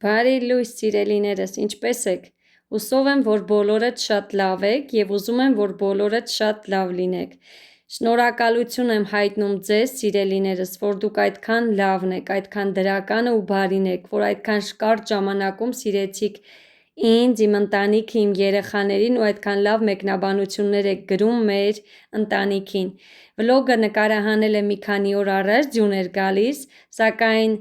Բարի լույս սիրելիներս, ինչպե՞ս եք։ Հուսով եմ, որ բոլորդ շատ լավ եք և ուզում եմ, որ բոլորդ շատ լավ լինեք։ Շնորհակալություն եմ հայտնում ձեզ, սիրելիներս, որ դուք այդքան լավն եք, այդքան դրականը ու բարին եք, որ այդքան կարճ ժամանակում սիրեցիք ինձ, իմ ընտանիքը, իմ երեխաներին ու այդքան լավ մեկնաբանություններ եք գրում մեր ընտանիքին։ Վլոգը նկարահանել եմ մի քանի օր առաջ, ձյուն էր գալիս, սակայն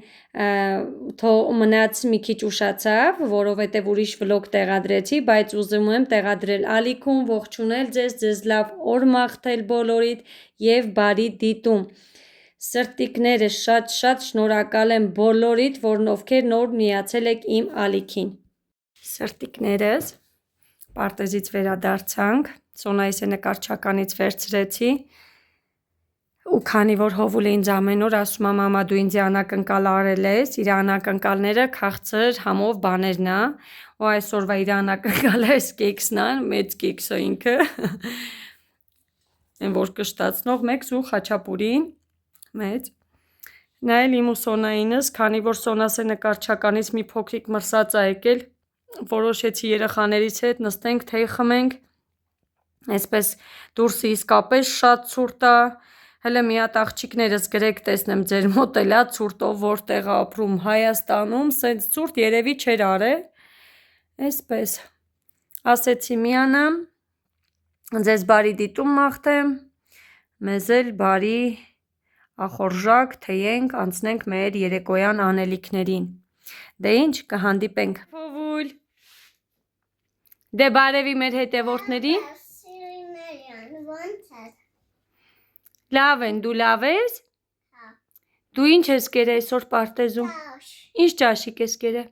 մնաց մի քիչ ուշացավ, որովհետև ուրիշ վլոգ տեղադրեցի, բայց ուզում եմ տեղադրել ալիքում, ողջունել ձեզ լավ օր մաղթել բոլորիդ և բարի դիտում։ Սրտիկներս շատ շնորհակալ եմ բոլորիդ, ովքեր նոր միացել եք իմ ալիքին։ Սրտիկներս, պարտեզից վերադարձանք, Սոնայիսը նկարչականից վերցրեցի ու քանի որ Հովուլը ինձ ամեն օր ասում է մամա դու ինձ անակնկալ արել ես, իր անակնկալները քաղցր համով բաներն է ու այսօրվա իր անակնկալը այս կեքսն է, մեծ կեքսը ինքը են որ կշտացնող մեկ ու խաչապուրին մեծ նայել իմ ու Սոնայինս, քանի որ Սոնասը նկարչականից մի փոքրիկ մրսած է եկել, որոշեցի երեխաներից հետ նստենք, թեյ խմենք, այսպես դուրսը իսկապես շատ ցուրտ է, հələ մի հատ աղջիկներս գրեք տեսնեմ ձեր մոտ էլ է ցուրտով որտեղ ապրում Հայաստանում, սենց ցուրտ երևի չէր արել, այսպես ասեցի միանամ, ձեզ բարի դիտում մաղթեմ, մեզ էլ բարի ախորժակ թեյենք, անցնենք մեր երեկոյան անելիքներին, դե ինչ կհանդիպենք, Հովուլ, դե բարևի մեր հետևորդներին, լավ են, դու լավ ես, դու ինչ ես կերել այսօր պարտեզում, ինչ ճաշիկ ես կերել,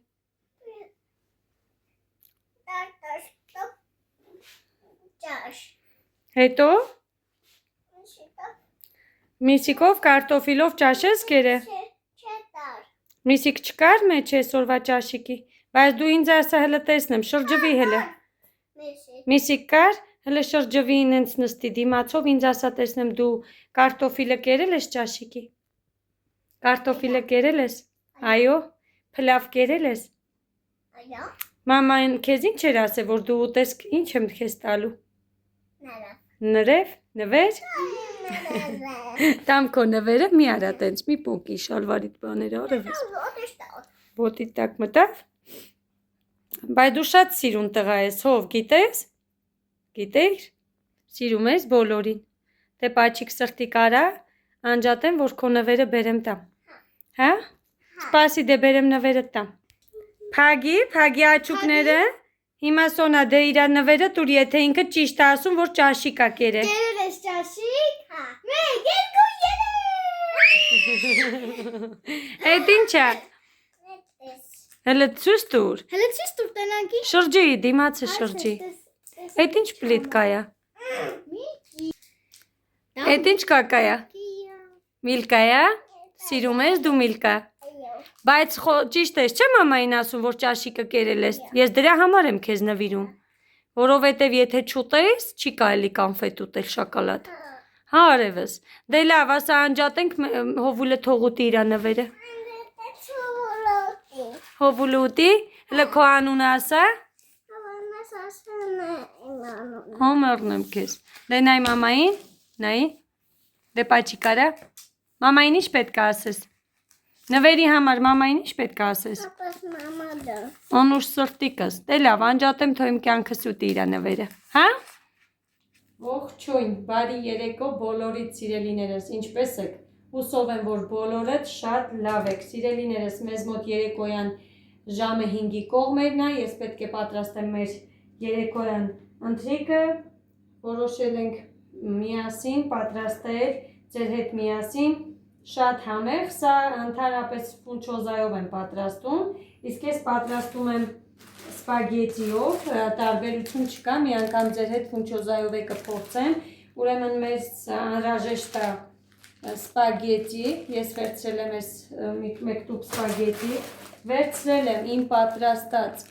հետո, միսիկով կարտոֆիլով ճաշ ես կերել, միսիկ չկար մեջ այսօրվա ճաշիկի, բայց դու ինձ ասա հələ տեսնեմ, շրջվի հələ, միսիկ կար, հələ շրջվի ինենց նստի դիմացով, ինձ ասա տեսնեմ դու կարտոֆիլը կերել ես ճաշիկի, կարտոֆիլը կերել ես, այո, փլավ կերել ես, մաման քեզ ինչ էր ասել, որ դու ուտես, ինչ եմ քեզ տալու, նրև, նվեր, տամ քո նվերը, մի արա տենց, մի պոկի շալվարիդ բաները արևես, ոտիդ տակ մտավ, բայց դու շատ սիրուն տղա ես, հով, գիտես, գիտեիր, սիրում ես բոլորին, դե պաչիկ սրտի կարա, անջատեմ, որ քո նվերը բերեմ տամ, հա, սպասի դե բերեմ նվերը տամ, փագի աչուկները, հիմա Սոնա դե իրա նվերը տուր, եթե ինքը ճիշտ է ասում, որ ճաշիկ է կերել, կերել ես ճաշիկ, մեկ, երկու, այդ ինչ է, հələ ցույց տուր, տնանքի, շրջի, դիմացը շրջի, այդ ինչ պլիտկա է, այդ ինչ կակա է, միլկա է, սիրում ես դու միլկա, բայց ճիշտ ես չէ մամային ասում, որ ճաշիկը կերել ես, ես դրա համար եմ քեզ նվիրում, որովհետև եթե չուտես, չի կարելի կանֆետ ուտել շոկոլադ, հա արևս, դե լավ, ասա անջատենք, Հովուլը թող ուտի իրա նվերը, Հովուլը ուտի, հələ քո անունը ասա, Հոմերն եմ քեզ, դե նայ մամային, նայի, դե պաչիկ արա, մամային ինչ պետք է ասես, նվերի համար մամային ինչ պետք է ասես, անուշ սրտիկս, դե լավ, անջատեմ թող իմ կյանքս ուտի իրա նվերը, հա, ողջույն, բարի երեկո բոլորիդ սիրելիներս, ինչպես եք, հուսով եմ, որ բոլորդ շատ լավ եք, սիրելիներս, մեզ մոտ երեկոյան ժամը 5-ի կողմերն է, ես պետք է պատրաստեմ մեր երեկոյան ընթրիքը, որոշել ենք միասին պատրաստել, ձեր հետ միասին, շատ համեղ, սա ընդհանրապես ֆունչոզայով եմ պատրաստում, իսկ ես պատրաստում եմ սպագետիով, տարբերություն չկա, մի անգամ ձեր հետ ֆունչոզայով է կփորձեմ, ուրեմն մեզ անհրաժեշտ է սպագետի, ես վերցրել եմ այս մեկ տուփ սպագետի, վերցրել եմ իմ պատրաստած,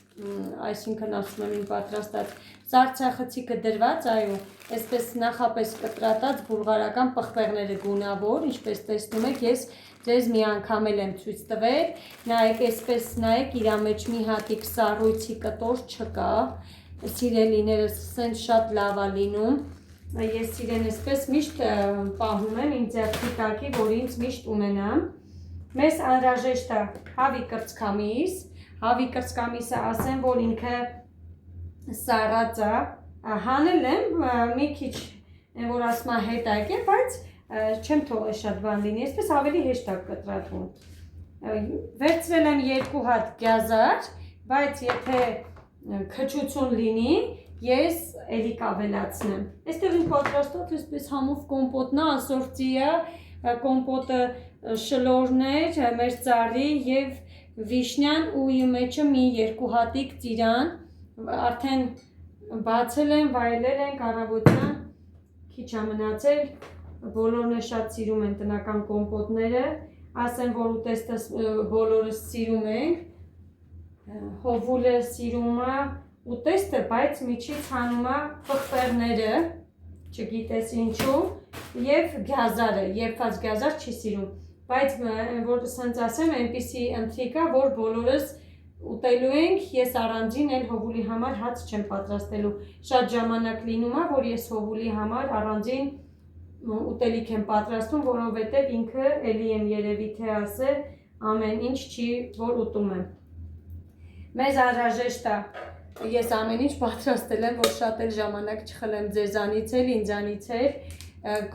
այսինքն ասում եմ իմ պատրաստած սառցախցիկը դրված, այո, այսպես նախապես կտրատած բուլղարական պղպեղները գունավոր, ինչպես տեսնում եք, ես ձեզ մի անգամ եմ ցույց տվել, նայեք, այսպես նայեք, իր մեջ մի հատիկ սառույցի կտոր չկա, սիրելիներս սենց շատ լավ է լինում, ես իրեն այսպես միշտ պահում եմ իմ ձեռքի տակի, որ ինձ միշտ ունենամ, մեզ անհրաժեշտ է հավի կրծքամիս, հավի կրծքամիսը ասեմ, որ ինքը սառած է, հանել եմ մի քիչ, որ ասում է հետ եկել, բայց չեմ թողել շատ բան լինի, այսպես ավելի հեշտ է կտրատվում, վերցրել եմ 2 հատ գազար, բայց եթե քչություն լինի, ես էլի կավելացնեմ, այստեղ իմ պատրաստած այսպես համով կոմպոտնա, ասորտիա, կոմպոտը շլորներ, մեր ծառի և վիշնյան ու իմ մեջը մի 2 հատիկ ծիրան, արդեն բացել եմ, վայելել ենք առավոտյան, քիչ է մնացել, բոլորն է շատ սիրում են տնական կոմպոտները, ասեմ, որ ուտեստը բոլորս սիրում ենք, հովուլը սիրում է ուտեստը, բայց միջից հանում է պղպեղները, չգիտես ինչու, և գազարը, երբված գազար չի սիրում, բայց որ սենց ասեմ, այնպիսի ընթրիք է, որ բոլորս ուտելու ենք, ես առանձին էլ հովուլի համար հաց չեմ պատրաստելու, շատ ժամանակ լինում է, որ ես հովուլի համար առանձին ուտելիք եմ պատրաստում, որովհետև ինքը էլի եմ երևի թե ասել, ամեն ինչ չի, որ ուտում եմ։ Մեզ անհրաժեշտ է, ես ամեն ինչ պատրաստել եմ, որ շատ էլ ժամանակ չխլեմ ձեզանից էլ, ինձանից էլ,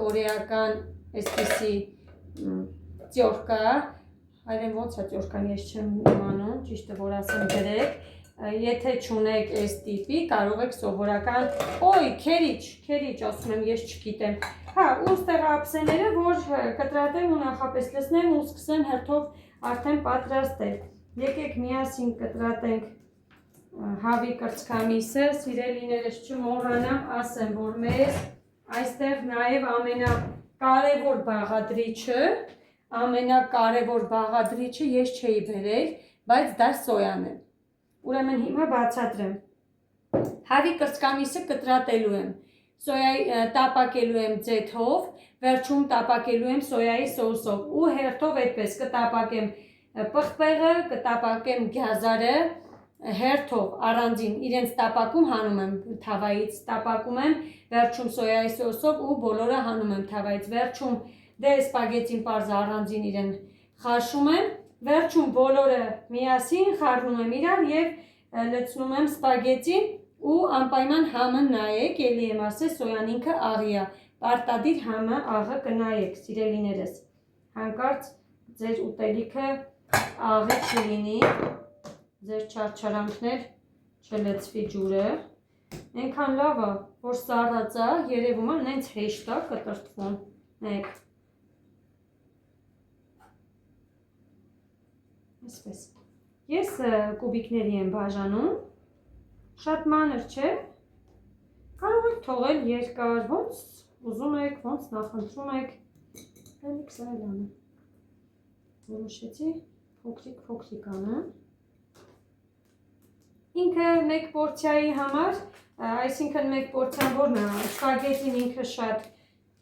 կորեական այսպիսի տյորկա, այրեն ոնց է տյորկան, ես չեմ իմանում, ճիշտը որ ասեմ գրեք, եթե չունեք այս տիպի, կարող եք սովորական, ոյ, քերիչ, ասում եմ, ես չգիտեմ, հա, ու ստեղ ափսեները, որ կտրատեմ ու նախապես լցնեմ ու սկսեմ հերթով արդեն պատրաստել, եկեք միասին կտրատենք հավի կրծքամիսը, սիրելիներս չմոռանամ, ասեմ, որ մեզ այստեղ նաև ամենակարևոր բաղադրիչը ես չէի բերել, բայց դա սոյան է, ուրեմն հիմա բացատրեմ, հավի կրծքամիսը կտրատելու եմ, տապակելու եմ ձեթով, վերջում տապակելու եմ սոյայի սոուսով ու հերթով այդպես կտապակեմ պղպեղը, կտապակեմ գազարը, հերթով առանձին իրենց տապակում հանում եմ թավայից, տապակում եմ, վերջում սոյայի սոուսով ու բոլորը հանում եմ թավայից, վերջում դե սպագետին պարզ առանձին իրեն խաշում եմ, վերջում բոլորը միասին խառնում եմ իրար և լցնում եմ սպագետին ու անպայման համը նայեք, էլի եմ ասել, սոյան ինքը աղի է, պարտադիր համը աղը կնայեք, սիրելիներս, հանկարծ ձեր ուտելիքը աղի չլինի, ձեր չարչարանքներ չլցվի ջուրը, այնքան լավ է, որ սառած է, երևում է, նենց հեշտ է կտրտվում, նայեք, այսպես, ես կուբիկների եմ բաժանում, շատ մանր չէ, կարող եք թողել երկար, ոնց ուզում եք, ոնց նախընտրում եք, էլիք սա էլ անեմ, որոշեցի փոքրիկ անեմ, ինքը մեկ պորցիայի համար, այսինքն մեկ պորցիան որն է, սպագետին ինքը շատ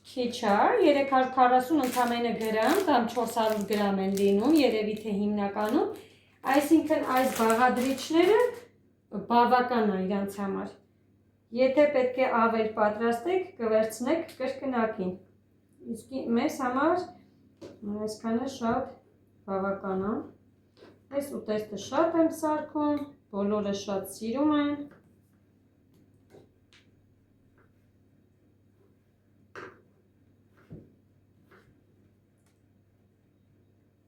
քիչ է, 340 ընդամենը գրամ, կամ 400 գրամ են լինում, երևի թե հիմնականում, այսինքն այս բաղադրիչները բավական է իրանց համար, եթե պետք է ավել պատրաստեք, կվերցնեք կրկնակին, իսկ մեզ համար այսքանը շատ բավական է, այս ուտեստը շատ եմ սարքում, բոլորը շատ սիրում են,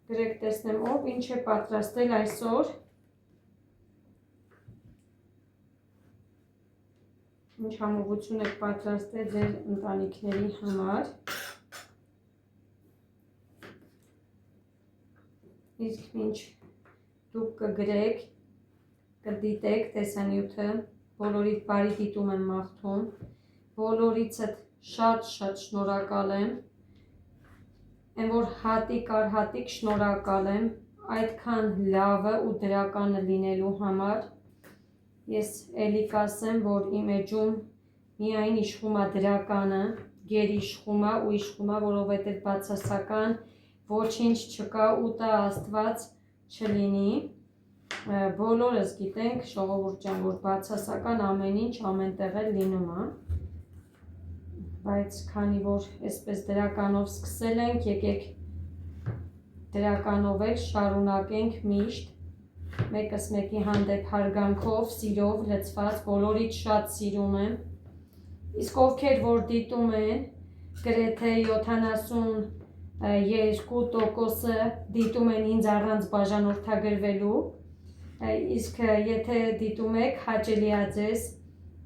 գրեք տեսնեմ ով ինչ է պատրաստել այսօր, ինչ համովություն եք պատրաստել ձեր ընտանիքների համար, իսկ ինչ դուք կգրեք, կդիտեք տեսանյութը, բոլորիդ բարի դիտում եմ մաղթում, բոլորիցդ շատ շնորհակալ եմ, Են որ հատիկ առ հատիկ շնորհակալ եմ այդքան լավը ու դրականը լինելու համար, ես էլի կասեմ, որ իմ էջում միայն իշխում է դրականը, գեր իշխում է ու իշխում է, որովհետև բացասական ոչինչ չկա, ուտա Աստված չլինի։ Բոլորս գիտենք, ժողովուրդ ջան, որ բացասական ամեն ինչ ամենտեղ էլ լինում է։ Բայց քանի որ այսպես դրականով սկսել ենք, եկեք դրականով էլ շարունակենք միշտ, մեկս մեկի հանդեպ հարգանքով, սիրով լցված, բոլորից շատ սիրում եմ։ Իսկ ովքեր որ դիտում են, գրեթե 72%-ը դիտում են ինձ առանց բաժանորդագրվելու, իսկ եթե դիտում եք, հաճելի է ձեզ,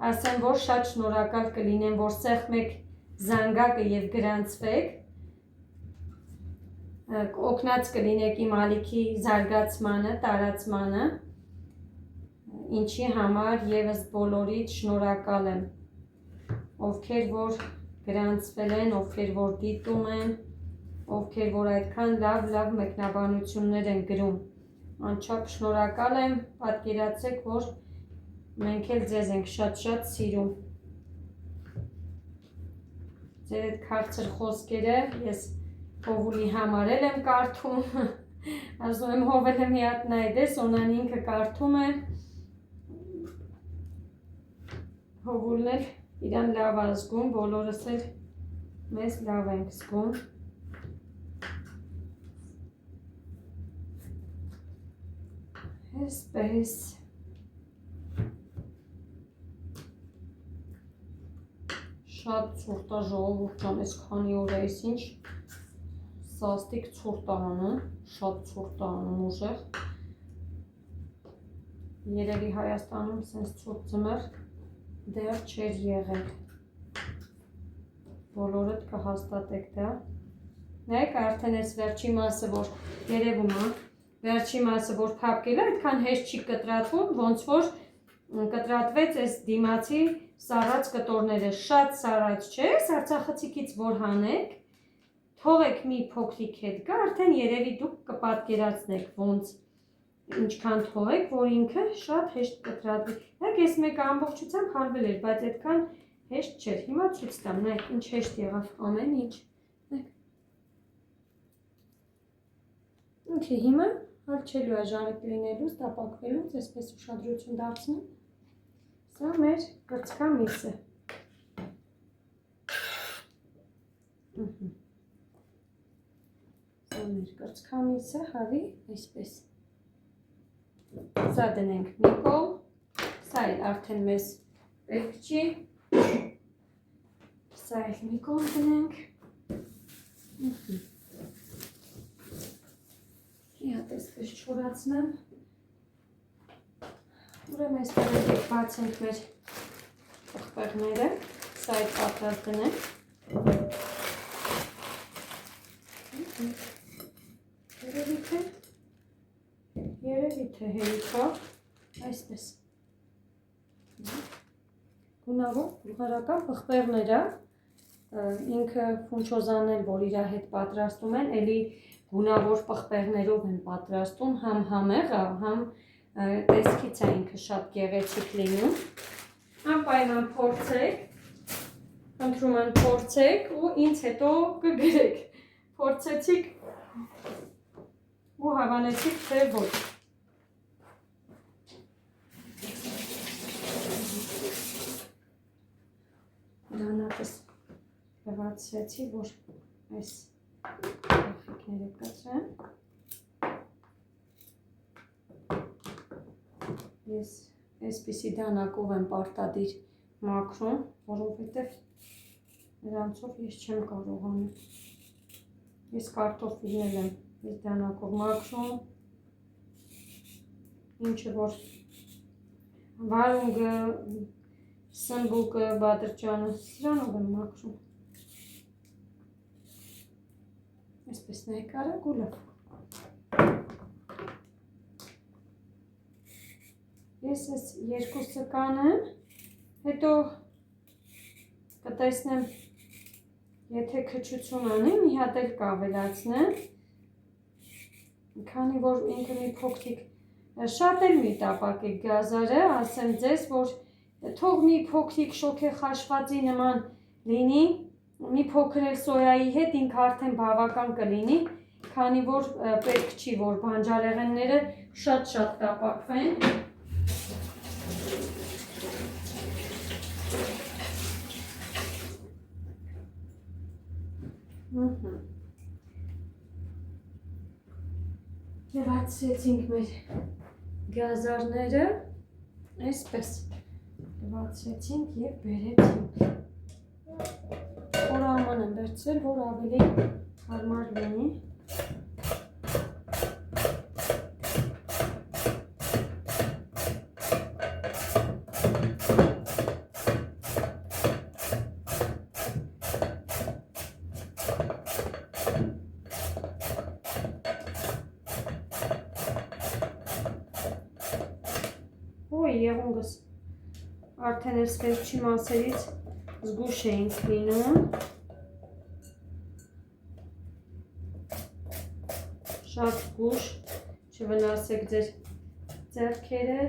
ասեմ, որ շատ շնորհակալ կլինեմ, որ սեղմեք զանգակը եւ գրանցվեք, օգնած կլինեք իմ ալիքի զարգացմանը, տարածմանը, ինչի համար եւս բոլորից շնորհակալ եմ, ովքեր որ գրանցվել են, ովքեր որ դիտում են, ովքեր որ այդքան լավ մեկնաբանություններ են գրում, անչափ շնորհակալ եմ, պատկերացրեք, որ մենք էլ ձեզ ենք շատ սիրում։ Ձեր այդ քաղցր խոսքերը ես Հովուլի համար եմ կարդում, ասում եմ Հովելը մի հատ նայդես, Օնան ինքը կարդում է, Հովուլն էլ իրան լավ է զգում, բոլորս էլ մեզ լավ ենք զգում։ Այսպես շատ ցուրտ է ժողովուրդ ջան, այս քանի օր է, ինչ սաստիկ ցուրտ է անում, շատ ցուրտ է անում ուժեղ։ Երևի Հայաստանում սենց ցուրտ ձմեռ դեռ չէր եղել։ Բոլորդ կհաստատեք դա։ Նայեք, արդեն այս վերջի մասը, որ երևում է, վերջի մասը, որ փափկել է, այդքան հեշտ չի կտրատվում, ոնց որ կտրատվեց այս դիմացի սառած կտորները, շատ սառած չէ, արցախցիկից որ հանեք, թողեք մի փոքրիկ հետ գա, արդեն երևի դուք կպատկերացնեք ոնց ինչքան թողեք, որ ինքը շատ հեշտ կտրատվի։ Նայեք, ես մեկը ամբողջությամբ հարվել էր, բայց այդքան հեշտ չէր։ Հիմա ցույց տամ, նայեք, ինչ հեշտ եղավ ամեն ինչ։ Նայեք։ Ինքը հիմա հալչելու է ժարիք լինելուց, տապակվելուց, այսպես ուշադրություն դարձնում։ Սա մեր կրծքամիսը։ Սա մեր կրծքամիսը, հավի, այսպես։ Սա դնենք մի կողմ, սա էլ արդեն մեզ պետք չի, սա էլ մի կողմ դնենք, մի հատ այսպես չորացնեմ, ուրեմն այստեղ եկեք բացենք մեր պղպեղները, սա էլ պատրաստ դնենք, երևի թե հերիքա, այսպես, գունավոր բուլղարական պղպեղները, ինքը ֆունչոզանել, որ իր հետ պատրաստում են, էլի գունավոր պղպեղներով են պատրաստում, համ համեղը, համ տեսքից է ինքը շատ գեղեցիկ լինում, անպայման փորձեք, խնդրում եմ փորձեք ու ինձ հետո կգրեք, փորձեցիք ու հավանեցիք, թե ոչ։ Դանակս լվացրեցի, որ այս գլխիկները կտրեմ։ Ես այսպիսի դանակով եմ պարտադիր մաքրում, որովհետև նրանցով ես չեմ կարողանում։ Ես կարտոֆիլներ եմ այս դանակով մաքրում, ինչը որ վարունգը, սնբուկը, բադրճանը, սրանով եմ մաքրում։ Այսպես նայեք արագ ու լավ։ Ես այս երկուսը կանեմ, հետո կտեսնեմ, եթե քչություն անեմ, մի հատ էլ կավելացնեմ, քանի որ ինքը մի փոքրիկ, շատ էլ մի տապակեք գազարը, ասեմ ձեզ, որ թող մի փոքրիկ շոգեխաշվածի նման լինի, մի փոքր էլ սոյայի հետ ինքը արդեն բավական կլինի, քանի որ պետք չի, որ բանջարեղենները շատ տապակվեն։ Լվացրեցինք մեր գազարները, այսպես լվացրեցինք և բերեցինք։ Խորաման եմ վերցրել, որ ավելի հարմար լինի։ Եղունգս արդեն այս վերջի մասերից զգուշ էինք լինում, շատ զգուշ, չվնասեք ձեր ձեռքերը,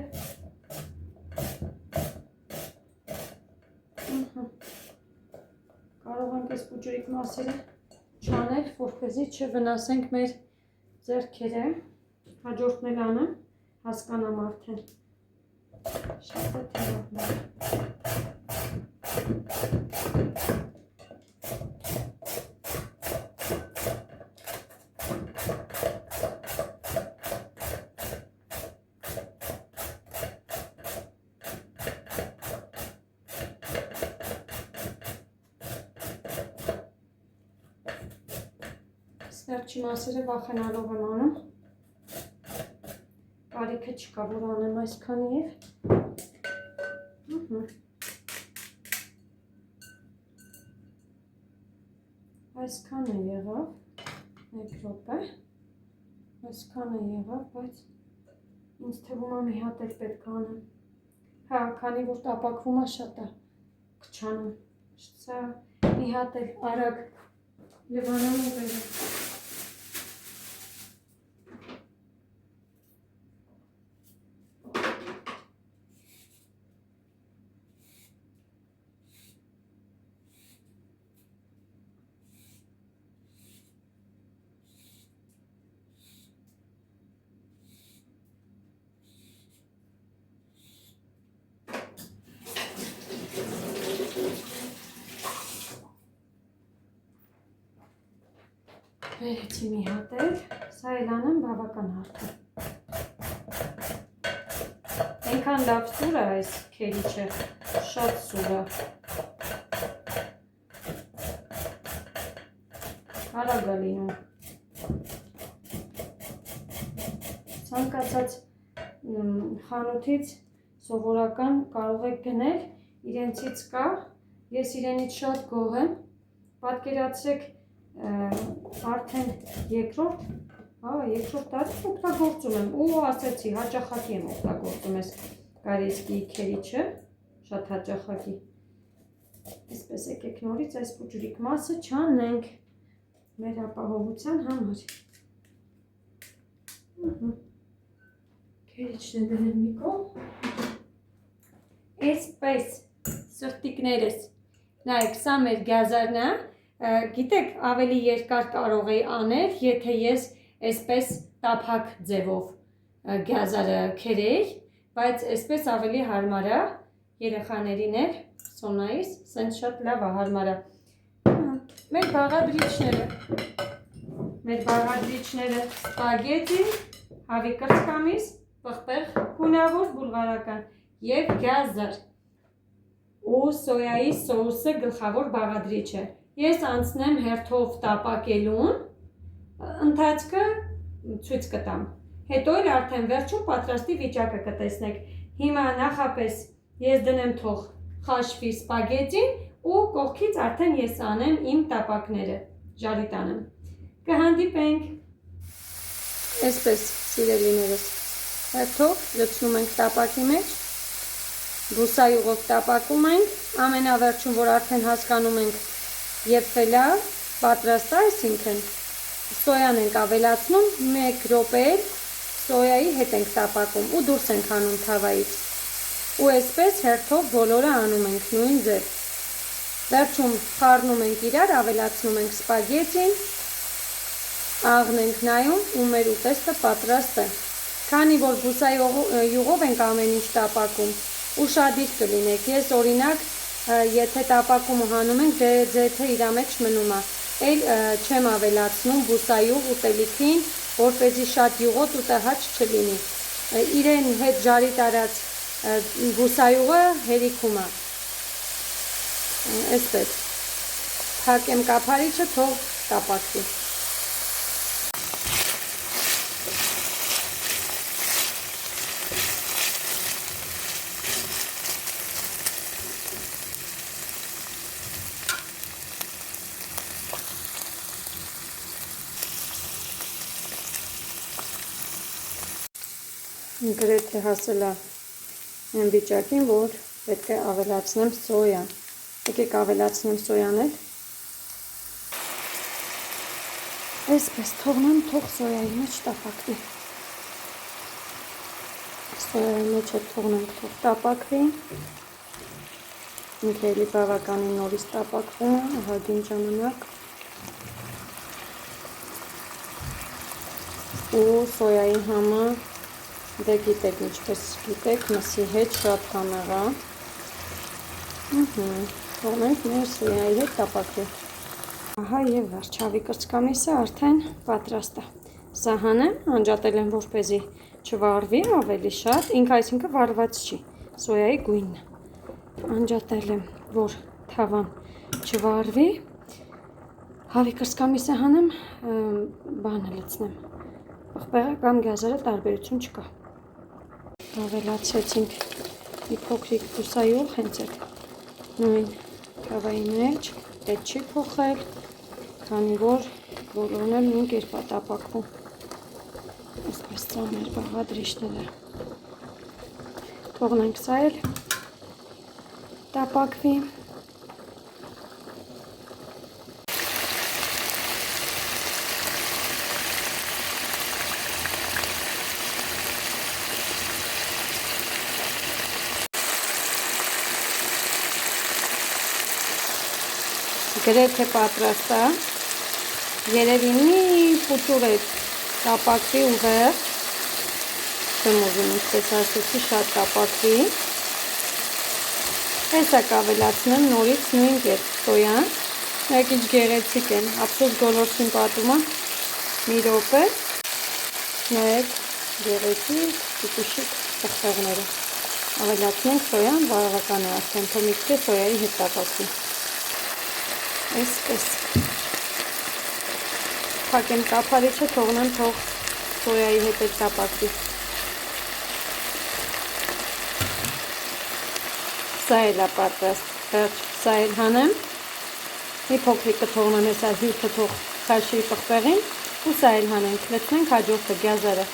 կարող ենք այս փոճրիկ մասերը չանել, որպեսզի չվնասենք մեր ձեռքերը, հաջորդն էլ անեմ, հասկանամ արդեն։ Շատ է թեվատներ։ Վերջի մասերը վախենալով եմ անում։ Կարիքը չկա, որ անեմ այսքանի և այսքանը եղավ, մեկ րոպե, այսքանը եղավ, բայց ինձ թվում է մի հատ էլ պետք է անեմ։ Հա, քանի որ տապակվում է շատ է կչանում, սա մի հատ էլ արագ լվանամ ու բերեմ։ Վերեցի մի հատ էլ, սա էլ անեմ բավական հարթ է։ Այնքան լավ սուր է այս քերիչը, շատ սուր է։ Արագ է լինում։ Ցանկացած խանութից սովորական կարող եք գնել, իրենցից կա, ես իրենից շատ գոհ եմ, պատկերացրեք արդեն երկրորդ տարի օգտագործում եմ ու ասեցի հաճախակի եմ օգտագործում ես կարիսկի քերիչը, շատ հաճախակի։ Այսպես եկեք նորից այս փոճրիկ մասը չանենք մեր ապահովության համար։ Քերիչն է դրեմ մի կողմ։ Այսպես սրտիկներս, նայեք, սա մեր գազարն է։ Գիտեք, ավելի երկար կարող էի անել, եթե ես այսպես տափակ ձևով գազարը քերեի, բայց այսպես ավելի հարմար է երեխաներին էլ, Սոնայիս, սենց շատ լավ է, հարմար է։ Մեր բաղադրիչները սպագետի, հավի կրծքամիս, պղպեղ գունավոր բուլղարական և գազար ու սոյայի սոուսը գլխավոր բաղադրիչ է։ Ես անցնեմ հերթով տապակելուն, ընթացքը ցույց կտամ։ Հետո էլ արդեն վերջում պատրաստի վիճակը կտեսնեք։ Հիմա նախապես ես դնեմ թող խաշվի սպագետին ու կողքից արդեն ես անեմ իմ տապակները, ժարի տանեմ։ Կհանդիպենք։ Այսպես, սիրելիներս, հերթով լցնում ենք տապակի մեջ, բուսայուղով տապակում ենք, ամենավերջում, որ արդեն հասկանում ենք եփվելա, պատրաստ է, այսինքն սոյան ենք ավելացնում, 1 րոպե էլ սոյայի հետ ենք տապակում ու դուրս ենք անում թավայից։ Ու այսպես հերթով բոլորը անում ենք նույն ձև։ Վերջում խառնում ենք իրար, ավելացնում ենք սպագետին աղն ենք նայում ու մեր ուտեստը պատրաստ է։ Քանի որ բուսայուղով ենք ամեն ինչ տապակում ու շադիր կլինեք։ Ես օրինակ եթե տապակումը հանում ենք ձեթը իր մեջ մնում է, էլ չեմ ավելացնում բուսայուղ ուտելիքին, որպեսզի շատ յուղոտ ու տհաճ չլինի։ Իրեն հետ ջարի տարած բուսայուղը հերիքում է։ Այսպես փակեմ կափարիչը, թող տապակվի։ Գրեթե հասել է այն վիճակին, որ պետք է ավելացնեմ սոյա։ Եկեք ավելացնեմ սոյան էլ։ Այսպես թողնեմ, թող սոյայի մեջ տապակվի։ Սոյայի մեջ էլ թողնենք, թող տապակվի։ Ինքը էլի բավականին նորից տապակվում է, ահագին ժամանակ։ Ու սոյայի համը դե գիտեք, ինչպես գիտեք, մսի հետ շատ համեղ է։ Թողնենք մեր սոյայի հետ տապակվի։ Ահա եւ վերջ, հավի կրծքամիսը արդեն պատրաստ է։ Սահանեմ, անջատել եմ, որպեսզի չվառվի ավելի շատ, ինքը այսինքն վառված չի, սոյայի գույնն է։ Անջատել եմ, որ թավան չվառվի։ Հավի կրծքամիսը հանեմ, բանը լցնեմ։ Պղպեղը կամ գազերը տարբերություն չկա։ Ավելացրեցինք մի փոքրիկ բուսայուղ, հենց այդ նույն թավայի մեջ, պետք չի փոխել, քանի որ բոլորն էլ նույն կերպ է տապակվում։ Այսպես ծանր բաղադրիչները թողնենք, սա էլ տապակվի։ Գրեթե պատրաստ է, երևի մի փուտուր է տապակվի ուղեղ, չեմ ուզում ինչպես ասեցի, շատ տապակվի, հեսակ ավելացնեմ նորից նույն կերպ սոյան, մեկ ինչ գեղեցիկ են, ափսոս գոլորշին պատումը մի րոպե, նայեք գեղեցիկ, տուտուշիկ պղպեղները, ավելացնենք սոյան, բավական է արդեն, թող մի քիչ սոյայի հետ տապակվի։ Այսպես փակեմ կափարիչը, թողնեմ, թող սոյայի հետ էլ տապակվի։ Սա էլ է պատրաստ, վերջ, սա էլ հանեմ, մի փոքրիկ կթողնեմ, հեսա հյութը թող քաշի պղպեղին ու սա էլ հանենք, լցնենք հաջորդը գազերը։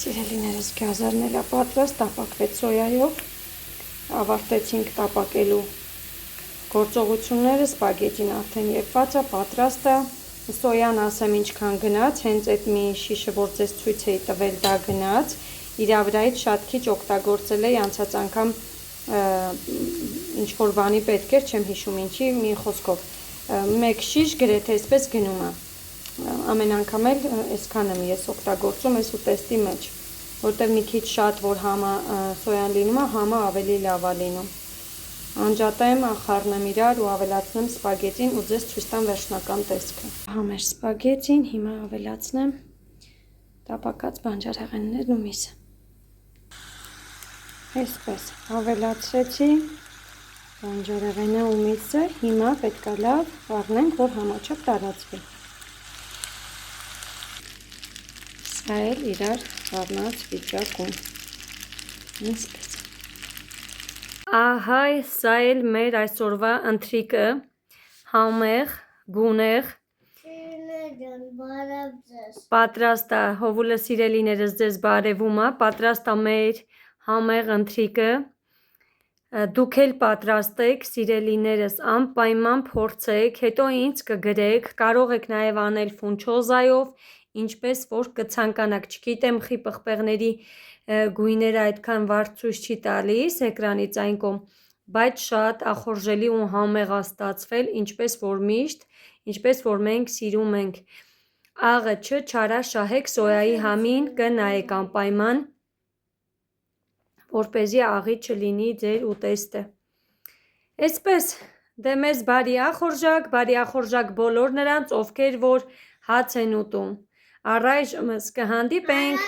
Սիրելիներս, գազարն էլ է պատրաստ, տապակվեց սոյայով, ավարտեցինք տապակելու գործողությունները, սպագետին արդեն եղված է, պատրաստ է, սոյան ասեմ ինչքան գնաց, հենց այդ մի շիշը, որ ձեզ ցույց էի տվել, դա գնաց, իր վրայից շատ քիչ օգտագործել էի, անցած անգամ ինչ-որ բանի պետք էր, չեմ հիշում ինչի, մի խոսքով, մեկ շիշ գրեթե այսպես գնում է, ամեն անգամ էլ այսքան եմ ես օգտագործում այս ուտեստի մեջ, որտեղ մի քիչ շատ որ համը սոյան լինում է, համը ավելի լավ է լինում։ Անջատեմ, խառնեմ իրար ու ավելացնեմ սպագետին ու ձեզ ցույց տամ վերջնական տեսքը։ Ահա մեր սպագետին, հիմա ավելացնեմ տապակած բանջարեղեններն ու միսը։ Այսպես ավելացրեցի բանջարեղենը ու միսը, հիմա պետք է լավ խառնենք, որ համաչափ տարածվի։ Սա էլ իրար խառնած վիճակում, այսպես։ Ահա սա էլ մեր այսօրվա ընթրիկը, համեղ, գունեղ, Պատրաստ է, Հովուլը սիրելիներս ձեզ բարևում է, պատրաստ է մեր համեղ ընթրիկը, դուք էլ պատրաստեք սիրելիներս, անպայման փորձեք, հետո ինձ կգրեք, կարող եք նաև անել ֆունչոզայով, ինչպես որ կցանկանաք, չգիտեմ խի պղպեղների գույները այդքան վառ ցույց չի տալիս էկրանից այն կողմ, բայց շատ ախորժելի ու համեղ է ստացվել, ինչպես որ միշտ, ինչպես որ մենք սիրում ենք, աղը չչարաշահեք, սոյայի համին կնայեք անպայման, որպեսզի աղի չլինի ձեր ուտեստը, այսպես, դե մեզ բարի ախորժակ բոլոր նրանց, ովքեր որ հաց են ուտում, առայժմս կհանդիպենք